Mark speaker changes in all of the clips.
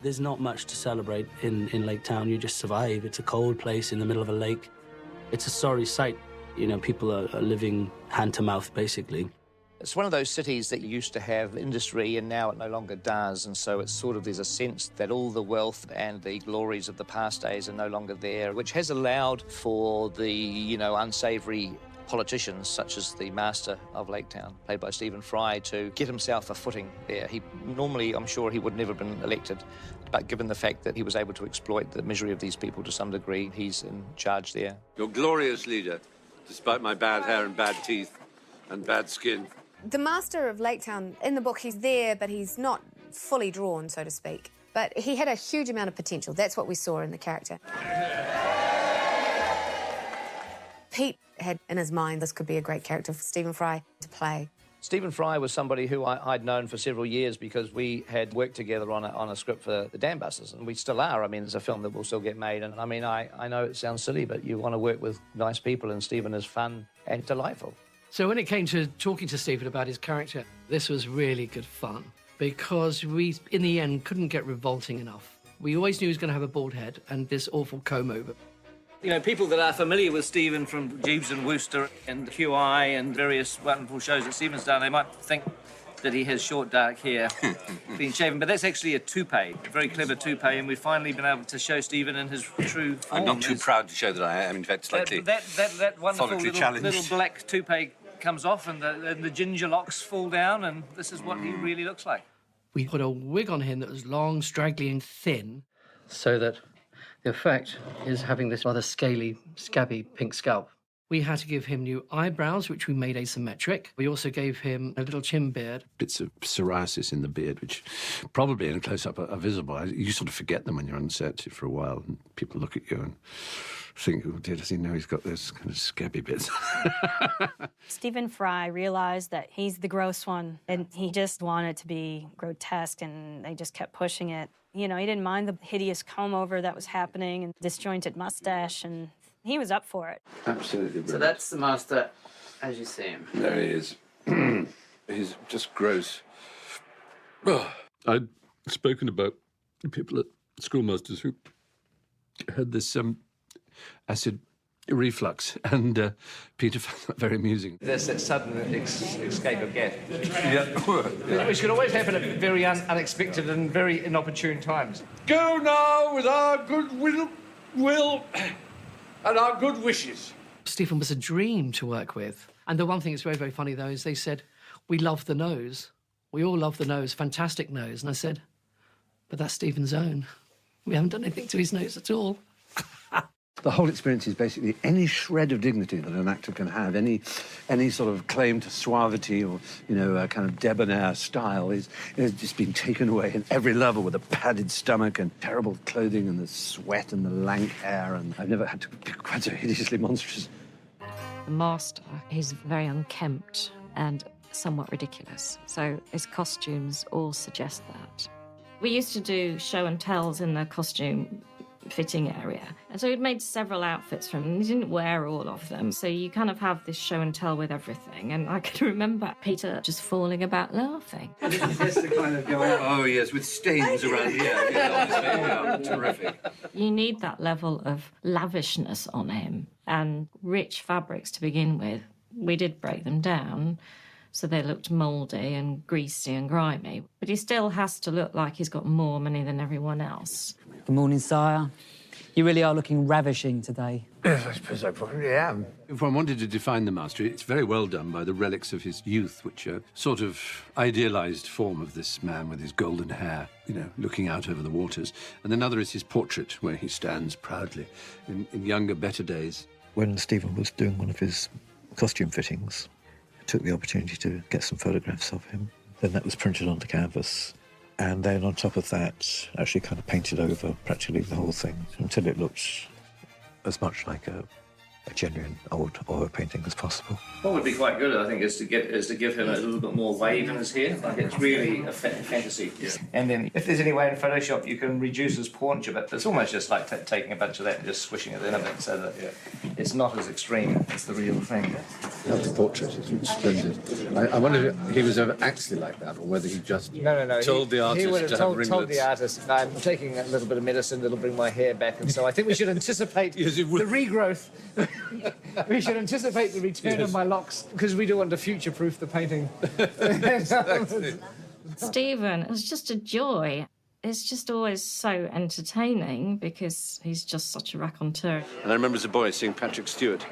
Speaker 1: There's not much to celebrate in Lake Town. You just survive. It's a cold place in the middle of a lake. It's a sorry sight. You know, people are living hand to mouth, basically.
Speaker 2: It's one of those cities that used to have industry and now it no longer does, and so it's sort of, there's a sense that all the wealth and the glories of the past days are no longer there, which has allowed for the, you know, unsavoury politicians such as the master of Lake Town, played by Stephen Fry, to get himself a footing there. He normally, I'm sure he would never have been elected, but given the fact that he was able to exploit the misery of these people to some degree, he's in charge there.
Speaker 3: You're a glorious leader, despite my bad hair and bad teeth and bad skin.
Speaker 4: The master of Lake Town, in the book, he's there, but he's not fully drawn, so to speak. But he had a huge amount of potential. That's what we saw in the character. Pete had in his mind this could be a great character for Stephen Fry to play.
Speaker 2: Stephen Fry was somebody who I'd known for several years because we had worked together on a script for the Dam Busters, and we still are. I mean, it's a film that will still get made, and I mean, I know it sounds silly, but you want to work with nice people, and Stephen is fun and delightful.
Speaker 5: So when it came to talking to Stephen about his character, this was really good fun because we, in the end, couldn't get revolting enough. We always knew he was going to have a bald head and this awful comb-over.
Speaker 6: You know, people that are familiar with Stephen from Jeeves and Wooster and QI and various wonderful shows that Stephen's done, they might think that he has short, dark hair, clean shaven, but that's actually a toupee, a very clever toupee, and we've finally been able to show Stephen in his true form.
Speaker 3: I'm not too proud to show that I am, in fact, slightly
Speaker 6: that wonderful
Speaker 3: solitary
Speaker 6: little black toupee comes off and the ginger locks fall down, and this is what he really looks like.
Speaker 5: We put a wig on him that was long, straggly and thin, so that the effect is having this rather scaly, scabby pink scalp. We had to give him new eyebrows, which we made asymmetric. We also gave him a little chin beard.
Speaker 7: Bits of psoriasis in the beard, which probably in a close-up are visible. You sort of forget them when you're on set for a while, and people look at you and think, oh dear, does he know he's got those kind of scabby bits?
Speaker 8: Stephen Fry realised that he's the gross one, and he just wanted to be grotesque, and they just kept pushing it. You know, he didn't mind the hideous comb-over that was happening and disjointed mustache, and he was up for it.
Speaker 7: Absolutely brilliant.
Speaker 5: So that's the master as you see him.
Speaker 7: There he is. He's just gross. Oh, I'd spoken about people at Schoolmasters who had this acid reflux, and Peter found that very amusing.
Speaker 2: There's that sudden escape of gas.
Speaker 6: Yeah. Which could always happen at very unexpected and very inopportune times.
Speaker 3: Go now with our good will and our good wishes.
Speaker 5: Stephen was a dream to work with. And the one thing that's very, very funny, though, is they said, we love the nose. We all love the nose, fantastic nose. And I said, but that's Stephen's own. We haven't done anything to his nose at all.
Speaker 7: The whole experience is basically any shred of dignity that an actor can have, any sort of claim to suavity or, you know, a kind of debonair style is just been taken away in every level with a padded stomach and terrible clothing and the sweat and the lank hair, and I've never had to be quite so hideously monstrous.
Speaker 9: The master is very unkempt and somewhat ridiculous, so his costumes all suggest that. We used to do show and tells in the costume fitting area, and so we'd made several outfits for him. He didn't wear all of them, so you kind of have this show and tell with everything, and I can remember Peter just falling about laughing.
Speaker 3: Yes, to kind of go out. Oh, yes, with stains around here. Yeah, honestly, terrific.
Speaker 9: You need that level of lavishness on him and rich fabrics to begin with. We did break them down, so they looked mouldy and greasy and grimy, but he still has to look like he's got more money than everyone else.
Speaker 10: Good morning, sire. You really are looking ravishing today.
Speaker 7: Yes, I suppose I probably am. If one wanted to define the master, it's very well done by the relics of his youth, which are sort of idealised form of this man with his golden hair, you know, looking out over the waters. And another is his portrait, where he stands proudly in younger, better days.
Speaker 11: When Stephen was doing one of his costume fittings, I took the opportunity to get some photographs of him. Then that was printed onto canvas. And then on top of that, actually kind of painted over practically the whole thing until it looked as much like a genuine old oil painting as possible.
Speaker 6: What would be quite good, I think, is to give him a little bit more wave in his hair. Like, it's really a fantasy. Yeah. And then, if there's any way in Photoshop you can reduce his paunch a bit, it's almost just like taking a bunch of that and just squishing it in a bit so that it's not as extreme as the real thing.
Speaker 7: love the portrait. It's splendid. I wonder if he was ever actually like that, or whether he just told the artist
Speaker 2: He would have
Speaker 7: to
Speaker 2: told
Speaker 7: have
Speaker 2: the
Speaker 7: ringlets.
Speaker 2: artist, I'm taking a little bit of medicine that'll bring my hair back, and so I think we should anticipate
Speaker 7: Yes, it
Speaker 2: the
Speaker 7: would.
Speaker 2: regrowth. We should anticipate the return of my locks, because we do want to future-proof the painting.
Speaker 9: Stephen is just a joy. It's just always so entertaining because he's just such a raconteur.
Speaker 7: And I remember as a boy seeing Patrick Stewart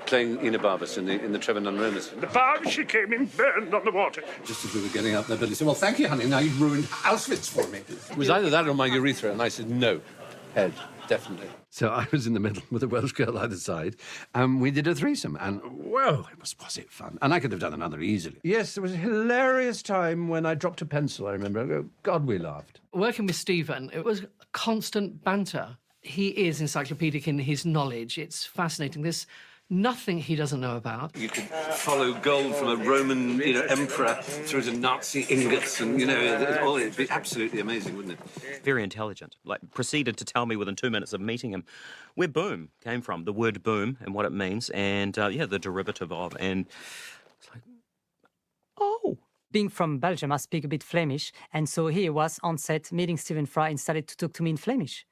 Speaker 7: playing Enobarbus in the Trevor Nunn Romans.
Speaker 3: The barge she came in burned on the water.
Speaker 7: Just as we were getting up there, Billy said, well, thank you, honey, now you've ruined Auschwitz for me. It was either that or my urethra, and I said, no, head, definitely. So I was in the middle with a Welsh girl either side, and we did a threesome, and whoa, was it fun. And I could have done another easily. Yes, there was a hilarious time when I dropped a pencil, I remember. God, we laughed.
Speaker 5: Working with Stephen, it was constant banter. He is encyclopedic in his knowledge. It's fascinating. There's nothing he doesn't know about.
Speaker 7: You could follow gold from a Roman, emperor through to Nazi ingots, and, it'd be absolutely amazing, wouldn't it?
Speaker 12: Very intelligent. Proceeded to tell me within 2 minutes of meeting him where boom came from, the word boom and what it means, and, the derivative of, and it's like, oh.
Speaker 10: Being from Belgium, I speak a bit Flemish, and so he was on set meeting Stephen Fry and started to talk to me in Flemish.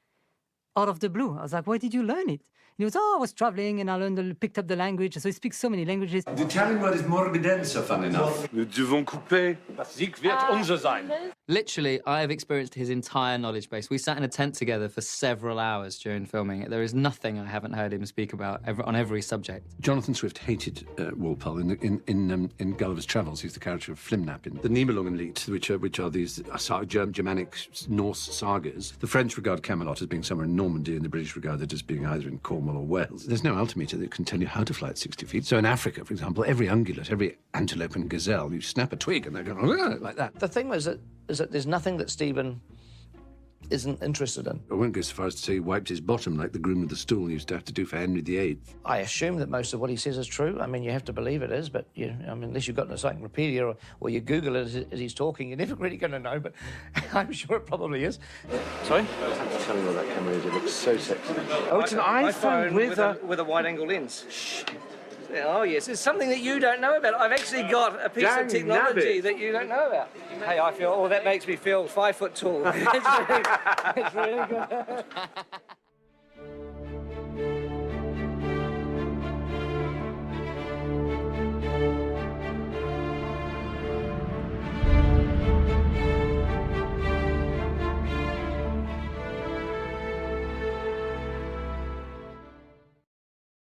Speaker 10: Out of the blue. I was like, where did you learn it? And he was, I was traveling and I picked up the language. So he speaks so many languages.
Speaker 7: The Italian word is morbidenza, fun enough. Nous devons couper. Sieg wird unser sein.
Speaker 13: Literally, I have experienced his entire knowledge base. We sat in a tent together for several hours during filming. There is nothing I haven't heard him speak about on every subject.
Speaker 7: Jonathan Swift hated Walpole in Gulliver's Travels. He's the character of Flimnap in the Nibelungenlied, which are these Germanic Norse sagas. The French regard Camelot as being somewhere in Normandy, and the British regard it as being either in Cornwall or Wales. There's no altimeter that can tell you how to fly at 60 feet. So in Africa, for example, every ungulate, every antelope and gazelle, you snap a twig and they're going like that.
Speaker 2: The thing is that there's nothing that Stephen isn't interested in.
Speaker 7: I won't go so far as to say he wiped his bottom like the groom of the stool used to have to do for Henry VIII.
Speaker 2: I assume that most of what he says is true. I mean, you have to believe it is, but unless you've got an encyclopedia or you Google it as he's talking, you're never really going to know, but I'm sure it probably is. Sorry?
Speaker 7: Tell me what that camera is. It looks so sexy.
Speaker 2: Oh, it's an iPhone with a wide-angle lens. Shh. Oh, yes, it's something that you don't know about. I've actually got a piece of technology that you don't know about. Hey, that makes me feel 5 foot tall. It's really good.